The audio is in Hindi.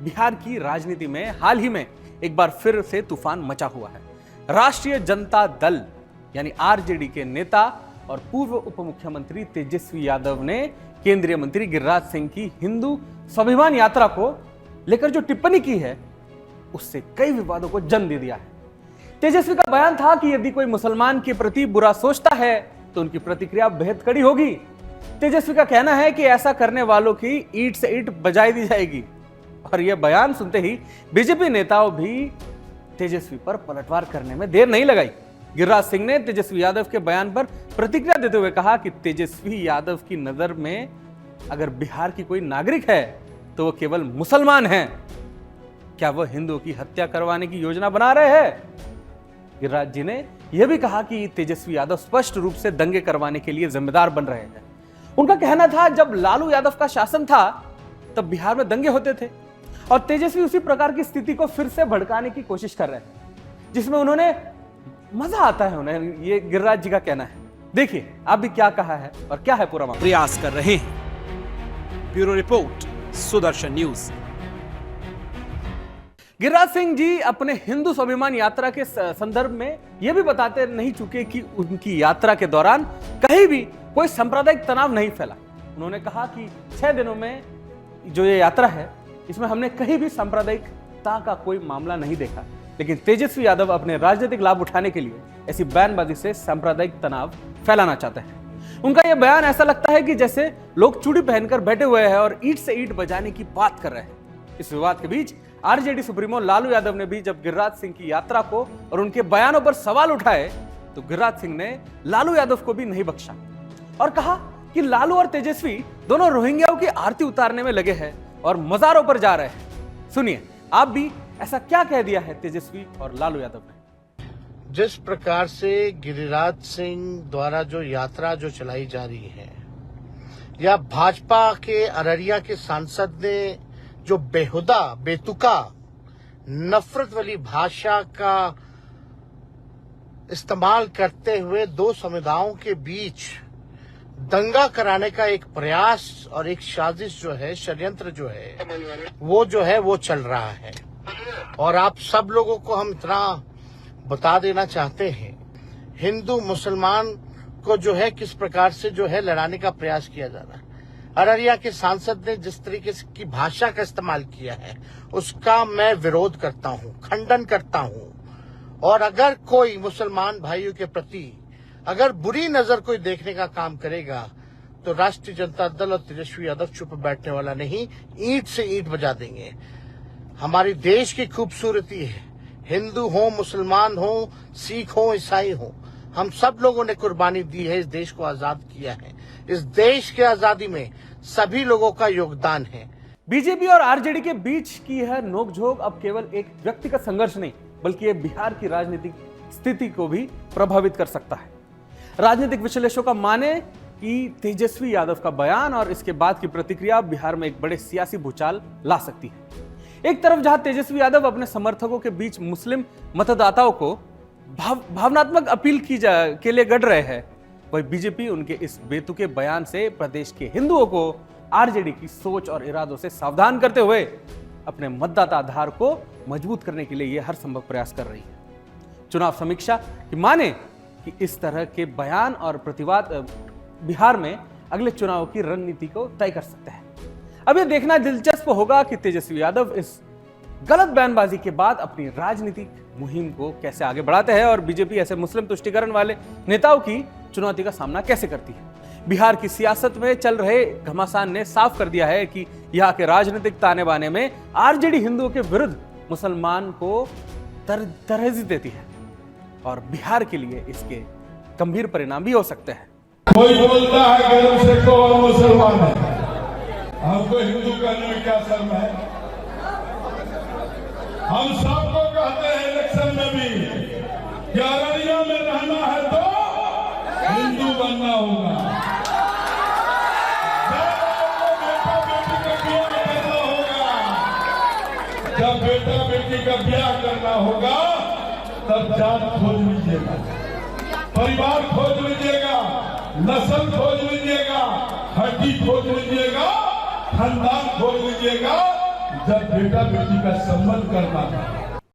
बिहार की राजनीति में हाल ही में एक बार फिर से तूफान मचा हुआ है। राष्ट्रीय जनता दल यानी आरजेडी के नेता और पूर्व उप मुख्यमंत्री तेजस्वी यादव ने केंद्रीय मंत्री गिरिराज सिंह की हिंदू स्वाभिमान यात्रा को लेकर जो टिप्पणी की है उससे कई विवादों को जन्म दे दिया है। तेजस्वी का बयान था कि यदि कोई मुसलमान के प्रति बुरा सोचता है तो उनकी प्रतिक्रिया बेहद कड़ी होगी। तेजस्वी का कहना है कि ऐसा करने वालों की ईंट से ईंट बजाई दी जाएगी। और यह बयान सुनते ही बीजेपी नेताओं भी तेजस्वी पर पलटवार करने में देर नहीं लगाई। गिरिराज सिंह ने तेजस्वी यादव के बयान पर प्रतिक्रिया देते हुए कहा कि तेजस्वी यादव की नजर में अगर बिहार की कोई नागरिक है तो वो केवल मुसलमान है। क्या वह हिंदुओं की हत्या करवाने की योजना बना रहे हैं? गिरिराज जी ने यह भी कहा कि तेजस्वी यादव स्पष्ट रूप से दंगे करवाने के लिए जिम्मेदार बन रहे हैं। उनका कहना था जब लालू यादव का शासन था तब बिहार में दंगे होते थे और तेजस्वी उसी प्रकार की स्थिति को फिर से भड़काने की कोशिश कर रहे हैं जिसमें उन्होंने मजा आता है उन्हें। ये गिरिराज जी का कहना है। देखिए आप भी क्या कहा है और क्या है पूरा मामला। प्रयास कर रहे हैं। Bureau report, Sudarshan News. Giriraj Singh ji अपने हिंदू स्वाभिमान यात्रा के संदर्भ में यह भी बताते नहीं चुके कि उनकी यात्रा के दौरान कहीं भी कोई सांप्रदायिक तनाव नहीं फैला। उन्होंने कहा कि 6 दिनों में जो ये यात्रा है इसमें हमने कहीं भी सांप्रदायिकता का कोई मामला नहीं देखा। लेकिन तेजस्वी यादव अपने राजनीतिक लाभ उठाने के लिए ऐसी बयानबाजी से सांप्रदायिक तनाव फैलाना चाहते हैं। उनका यह बयान ऐसा लगता है कि जैसे लोग चूड़ी पहनकर बैठे हुए हैं और ईंट से ईंट बजाने की बात कर रहे हैं। इस विवाद के बीच आरजेडी सुप्रीमो लालू यादव ने भी जब गिरिराज सिंह की यात्रा को और उनके बयानों पर सवाल उठाए तो गिरिराज सिंह ने लालू यादव को भी नहीं बख्शा और कहा कि लालू और तेजस्वी दोनों रोहिंग्याओं की आरती उतारने में लगे हैं और मजारों पर जा रहे हैं। सुनिए आप भी ऐसा क्या कह दिया है तेजस्वी और लालू यादव ने। जिस प्रकार से गिरिराज सिंह द्वारा जो यात्रा जो चलाई जा रही है या भाजपा के अररिया के सांसद ने जो बेहुदा बेतुका नफरत वाली भाषा का इस्तेमाल करते हुए दो समुदायों के बीच दंगा कराने का एक प्रयास और एक साजिश जो है, षड्यंत्र जो है वो चल रहा है। और आप सब लोगों को हम इतना बता देना चाहते हैं, हिंदू मुसलमान को जो है किस प्रकार से जो है लड़ाने का प्रयास किया जा रहा है। अररिया के सांसद ने जिस तरीके की भाषा का इस्तेमाल किया है उसका मैं विरोध करता हूं, खंडन करता हूं। और अगर कोई मुसलमान भाइयों के प्रति अगर बुरी नजर कोई देखने का काम करेगा तो राष्ट्रीय जनता दल और तेजस्वी यादव चुप बैठने वाला नहीं, ईंट से ईंट बजा देंगे। हमारी देश की खूबसूरती है, हिंदू हो, मुसलमान हो, सिख हो, ईसाई हो, हम सब लोगों ने कुर्बानी दी है, इस देश को आजाद किया है। इस देश के आजादी में सभी लोगों का योगदान है। बीजेपी और आरजेडी के बीच की यह नोकझोंक अब केवल एक व्यक्तिगत संघर्ष नहीं बल्कि ये बिहार की राजनीतिक स्थिति को भी प्रभावित कर सकता है। राजनीतिक विश्लेषकों का माने कि तेजस्वी यादव का बयान और इसके बाद की प्रतिक्रिया बिहार में एक बड़े सियासी भूचाल ला सकती है। एक तरफ जहां तेजस्वी यादव अपने समर्थकों के बीच मुस्लिम मतदाताओं को भावनात्मक अपील के लिए गढ़ रहे हैं, वही बीजेपी उनके इस बेतुके बयान से प्रदेश के हिंदुओं को आरजेडी की सोच और इरादों से सावधान करते हुए अपने मतदाता आधार को मजबूत करने के लिए यह हर संभव प्रयास कर रही है। चुनाव समीक्षा की माने कि इस तरह के बयान और प्रतिवाद बिहार में अगले चुनाव की रणनीति को तय कर सकते हैं। अब यह देखना दिलचस्प होगा कि तेजस्वी यादव इस गलत बयानबाजी के बाद अपनी राजनीतिक मुहिम को कैसे आगे बढ़ाते हैं और बीजेपी ऐसे मुस्लिम तुष्टीकरण वाले नेताओं की चुनौती का सामना कैसे करती है। बिहार की सियासत में चल रहे घमासान ने साफ कर दिया है कि यहाँ के राजनीतिक ताने बाने में आरजेडी हिंदुओं के विरुद्ध मुसलमान को तरजीह देती है और बिहार के लिए इसके गंभीर परिणाम भी हो सकते हैं। कोई बोलता है कि हम सिख और मुसलमान है, हमको हिंदू करने में क्या शर्म है। हम सबको कहते हैं इलेक्शन में भी कि अररिया में रहना है तो हिंदू बनना होगा, जब बेटा बेटी का ब्याह करना होगा तब जात खोज लीजिएगा, परिवार खोज लीजिएगा, नस्ल खोज लीजिएगा, हड्डी खोज लीजिएगा, खानदान खोज लीजिएगा, जब बेटा बेटी का संबंध करना था